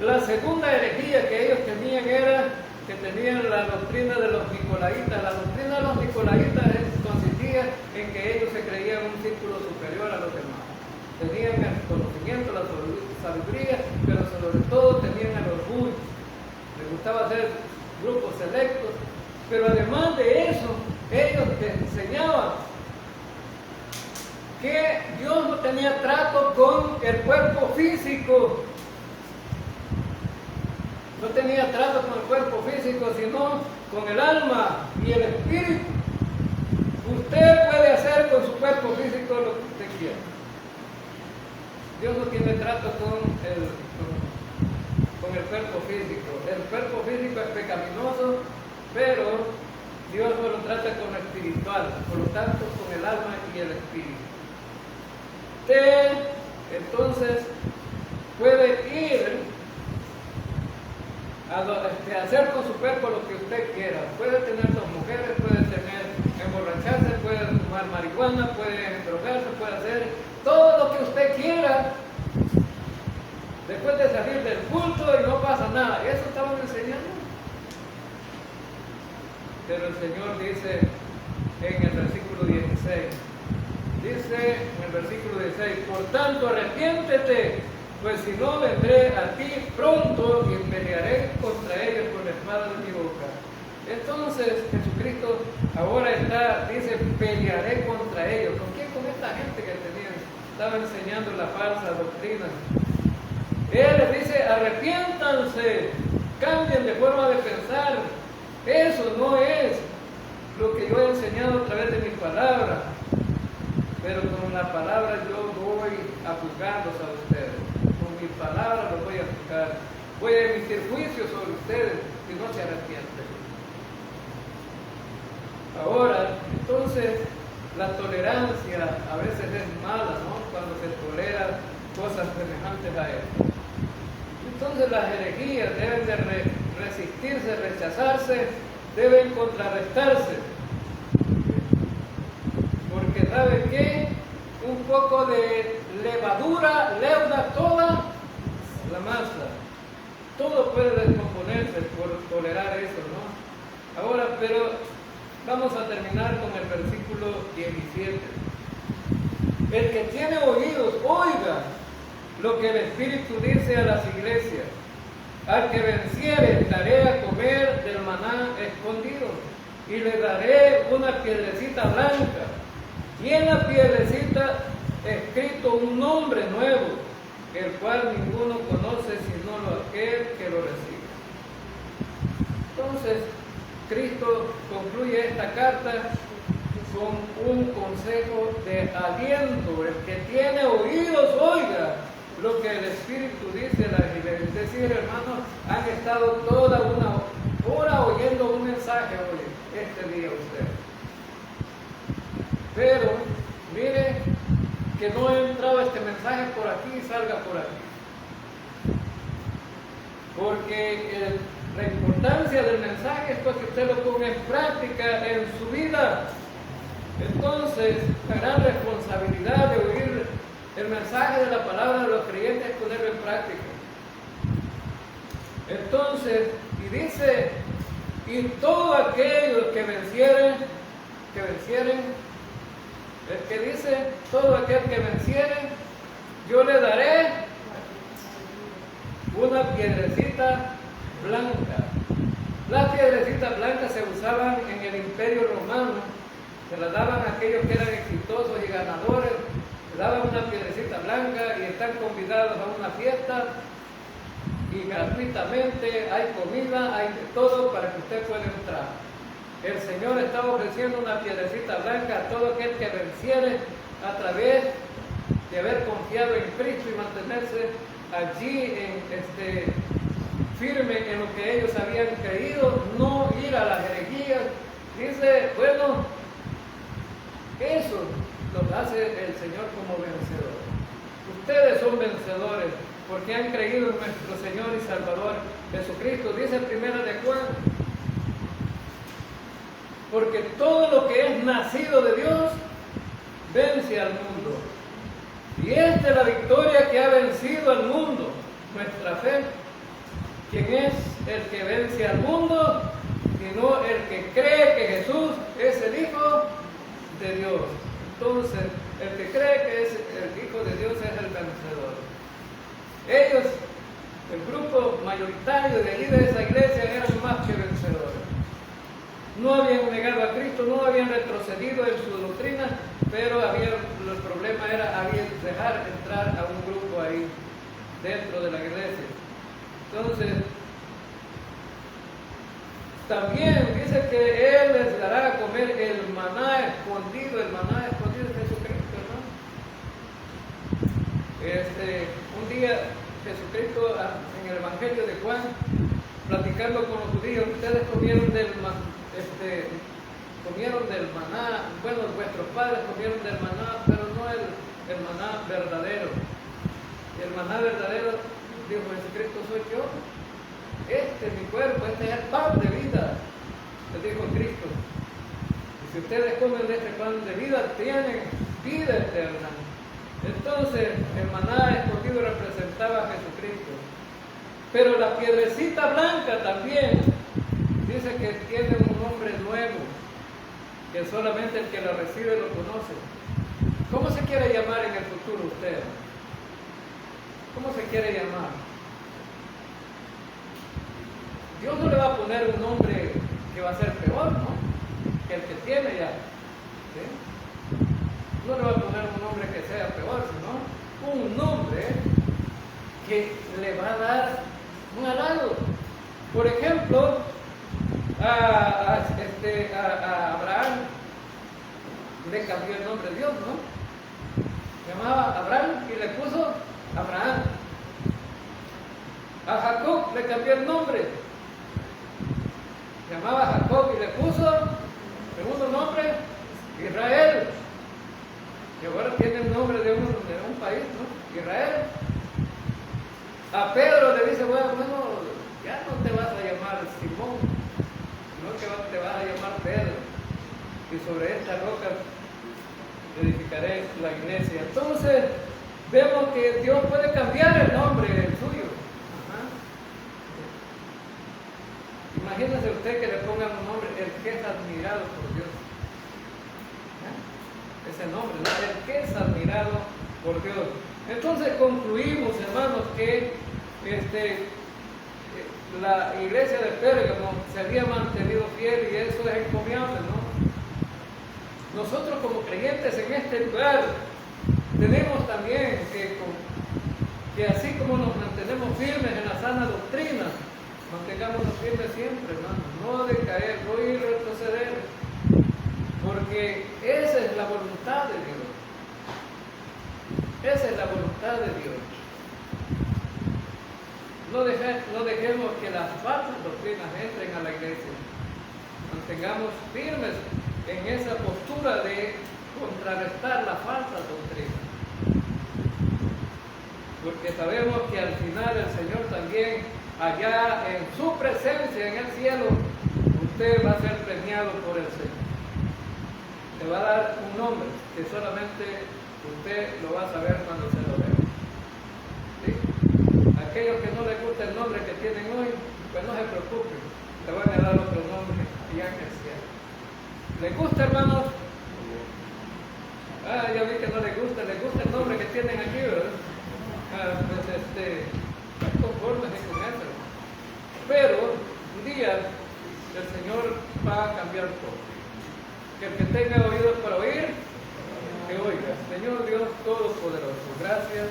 La segunda herejía que ellos tenían era que tenían la doctrina de los nicolaitas. La doctrina de los nicolaitas consistía en que ellos se creían un círculo superior a los demás. Tenían el conocimiento, la sabiduría, pero sobre todo tenían el orgullo. Les gustaba hacer grupos selectos, pero además de eso, ellos te enseñaban que Dios no tenía trato con el cuerpo físico. No tenía trato con el cuerpo físico, sino con el alma y el espíritu. Usted puede hacer con su cuerpo físico lo que usted quiera. Dios no tiene trato con el cuerpo físico. El cuerpo físico es pecaminoso, pero Dios no lo trata con lo espiritual, por lo tanto con el alma y el espíritu. Usted entonces puede ir a hacer con su cuerpo lo que usted quiera. Puede tener dos mujeres, puede emborracharse, puede fumar marihuana, puede drogarse, puede hacer todo usted quiera, después de salir del culto y no pasa nada. Eso estaban enseñando. Pero el Señor dice en el versículo 16, dice en el versículo 16, por tanto arrepiéntete, pues si no vendré a ti pronto y pelearé contra ellos con la espada de mi boca. Entonces Jesucristo ahora dice, pelearé contra ellos. ¿Con quién? Con esta gente que estaba enseñando la falsa doctrina. Él les dice, arrepiéntanse, cambien de forma de pensar. Eso no es lo que yo he enseñado a través de mi palabra, pero con la palabra yo voy a juzgarlos a ustedes. Con mi palabra los voy a juzgar. Voy a emitir juicio sobre ustedes si no se arrepienten. Ahora, entonces, la tolerancia a veces es mala, ¿no? Cuando se tolera cosas semejantes a esto. Entonces las herejías deben de resistirse, rechazarse, deben contrarrestarse. Porque ¿sabe qué? Un poco de levadura leuda toda la masa. Todo puede descomponerse por tolerar eso, ¿no? Ahora, pero vamos a terminar con el versículo 17. El que tiene oídos, oiga lo que el Espíritu dice a las iglesias. Al que venciere daré a comer del maná escondido, y le daré una piedrecita blanca, y en la piedrecita escrito un nombre nuevo, el cual ninguno conoce sino aquel que lo recibe. Entonces, Cristo concluye esta carta con un consejo de aliento. El que tiene oídos, oiga lo que el Espíritu dice a las iglesias. Es decir, hermanos, han estado toda una hora oyendo un mensaje hoy, este día ustedes. Pero, mire que no ha entrado este mensaje por aquí y salga por aquí. Porque la importancia del mensaje es que usted lo ponga en práctica en su vida. Entonces, la gran responsabilidad de oír el mensaje de la palabra de los creyentes es ponerlo en práctica. Entonces, y dice, y todos aquellos que vencieren, el que dice, todo aquel que venciere, yo le daré una piedrecita blanca. Las piedrecitas blancas se usaban en el Imperio Romano, se las daban a aquellos que eran exitosos y ganadores, le daban una piedrecita blanca y están convidados a una fiesta y gratuitamente hay comida, hay de todo para que usted pueda entrar. El Señor está ofreciendo una piedrecita blanca a todo aquel que venciere a través de haber confiado en Cristo y mantenerse allí firme en lo que ellos habían creído, no ir a las herejías. Dice, bueno, eso lo hace el Señor como vencedor. Ustedes son vencedores porque han creído en nuestro Señor y Salvador Jesucristo. Dice en 1 de Juan, porque todo lo que es nacido de Dios vence al mundo. Y esta es la victoria que ha vencido al mundo, nuestra fe. ¿Quién es el que vence al mundo? Sino el que cree que Jesús es el Hijo de Dios. Entonces, el que cree que es el Hijo de Dios es el vencedor. Ellos, el grupo mayoritario de allí de esa iglesia, eran más que vencedores. No habían negado a Cristo, no habían retrocedido en su doctrina, pero el problema era dejar entrar a un grupo ahí dentro de la iglesia. Entonces, también dice que Él les dará a comer el maná escondido es Jesucristo, ¿no? Un día Jesucristo en el Evangelio de Juan, platicando con los judíos, ustedes comieron del maná, bueno, vuestros padres comieron del maná, pero no el maná verdadero. El maná verdadero, dijo Jesucristo, soy yo. Este es mi cuerpo, este es el pan de vida, les dijo Cristo. Y si ustedes comen de este pan de vida, tienen vida eterna. Entonces, el maná escogido representaba a Jesucristo. Pero la piedrecita blanca también dice que tiene un nombre nuevo, que solamente el que la recibe lo conoce. ¿Cómo se quiere llamar en el futuro usted? ¿Cómo se quiere llamar? Dios no le va a poner un nombre que va a ser peor, ¿no? Que el que tiene ya. ¿Sí? No le va a poner un nombre que sea peor, sino un nombre que le va a dar un halago. Por ejemplo, a Abraham le cambió el nombre de Dios, ¿no? Se llamaba Abraham y le puso Abraham. A Jacob le cambió el nombre. Se llamaba Jacob y le puso segundo nombre Israel. Y ahora tiene el nombre de un país, ¿no? Israel. A Pedro le dice, bueno, ya no te vas a llamar Simón, sino que te vas a llamar Pedro. Y sobre esta roca edificaré la iglesia. Entonces, vemos que Dios puede cambiar el nombre del suyo. Ajá. Imagínese usted que le pongan un nombre, el que es admirado por Dios. Ese nombre, ¿no? El que es admirado por Dios. Entonces concluimos, hermanos, que la iglesia de Pérgamo se había mantenido fiel y eso es encomiable, ¿no? Nosotros como creyentes en este lugar tenemos también que así como nos mantenemos firmes en la sana doctrina, mantengámonos firmes siempre, hermanos, no decaer, no ir a retroceder, porque esa es la voluntad de Dios. Esa es la voluntad de Dios. No dejemos que las falsas doctrinas entren a la iglesia. Mantengamos firmes en esa postura de contrarrestar la falsa doctrina. Porque sabemos que al final el Señor también, allá en su presencia en el cielo, usted va a ser premiado por el Señor. Le va a dar un nombre que solamente usted lo va a saber cuando se lo vea. ¿Sí? Aquellos que no les gusta el nombre que tienen hoy, pues no se preocupen, le van a dar otro nombre allá en el cielo. ¿Les gusta, hermanos? Ya vi que no les gusta el nombre que tienen aquí, ¿verdad? Pues conformes con eso. Pero un día el Señor va a cambiar todo. Que el que tenga oídos para oír, que oiga. Señor Dios Todopoderoso, gracias.